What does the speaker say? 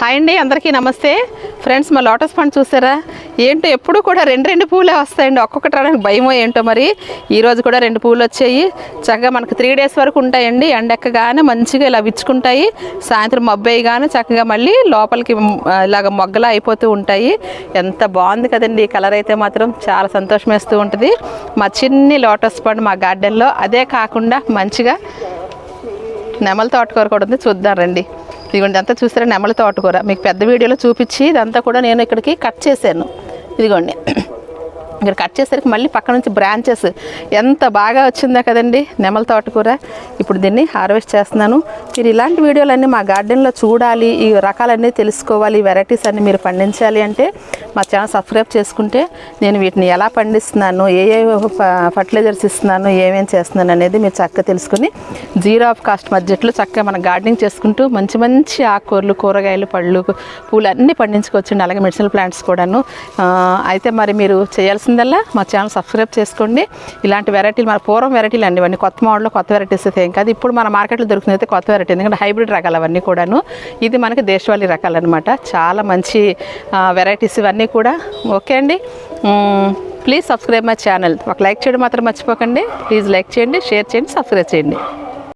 Hi అండి, అందరికీ నమస్తే ఫ్రెండ్స్. మా లోటస్ పండు చూసారా, ఏంటో ఎప్పుడు కూడా రెండు పూలే వస్తాయండి. ఒక్కొక్కటి రావడానికి భయమో ఏంటో మరి. ఈరోజు కూడా 2 పూలు వచ్చాయి. చక్కగా మనకు 3 డేస్ వరకు ఉంటాయండి. ఎండెక్కగానే మంచిగా ఇలా విచ్చుకుంటాయి. సాయంత్రం మబ్బేయగానే చక్కగా మళ్ళీ లోపలికి ఇలాగ మొగ్గలా అయిపోతూ ఉంటాయి. ఎంత బాగుంది కదండి. ఈ కలర్ అయితే మాత్రం చాలా సంతోషం వేస్తూ ఉంటుంది. మా చిన్ని లోటస్ పండు మా గార్డెన్లో. అదే కాకుండా మంచిగా నెమల తోటకూర కూడా ఉంది, చూద్దాం రండి. ఇదిగోండి, అంతా చూసారా నెమలి తోటకూర. మీకు పెద్ద వీడియోలో చూపించి ఇదంతా కూడా నేను ఇక్కడికి కట్ చేశాను. ఇదిగోండి, ఇక్కడ కట్ చేసరికి మళ్ళీ పక్క నుంచి బ్రాంచెస్ ఎంత బాగా వచ్చిందా కదండి నెమలి తోటకూర. ఇప్పుడు దీన్ని హార్వెస్ట్ చేస్తున్నాను. మీరు ఇలాంటి వీడియోలన్నీ మా గార్డెన్లో చూడాలి, ఈ రకాలన్నీ తెలుసుకోవాలి, ఈ వెరైటీస్ అన్నీ మీరు పండించాలి అంటే మా ఛానల్ సబ్స్క్రైబ్ చేసుకుంటే నేను వీటిని ఎలా పండిస్తున్నాను, ఏ ఫర్టిలైజర్స్ ఇస్తున్నాను, ఏమేం చేస్తున్నాను అనేది మీరు చక్కగా తెలుసుకుని జీరో ఆఫ్ కాస్ట్ బడ్జెట్లో చక్కగా మనం గార్డెనింగ్ చేసుకుంటూ మంచి మంచి ఆకుకూరలు, కూరగాయలు, పళ్ళు, పూలు అన్నీ పండించుకోవచ్చండి. అలాగే మెడిసినల్ ప్లాంట్స్ కూడాను. అయితే మరి మీరు చేయాల్సిందల్లా మా ఛానల్ సబ్స్క్రైబ్ చేసుకోండి. ఇలాంటి వెరైటీలు మన పూర్వం వెరైటీలు అండి ఇవన్నీ. కొత్త మోడల్లో కొత్త వెరైటీస్ అయితే ఏం కాదు. ఇప్పుడు మన మార్కెట్లో దొరుకుతుంది అయితే కొత్త వెరైటీ, ఎందుకంటే హైబ్రిడ్ రకాలు అవన్నీ కూడాను. ఇది మనకి దేశవాళీ రకాలు అనమాట. చాలా మంచి వెరైటీస్ ఇవన్నీ కూడా. ఓకే అండి, ప్లీజ్ సబ్స్క్రైబ్ మై ఛానల్. ఒక లైక్ చేయడం మాత్రం మర్చిపోకండి. ప్లీజ్ లైక్ చేయండి, షేర్ చేయండి, సబ్స్క్రైబ్ చేయండి.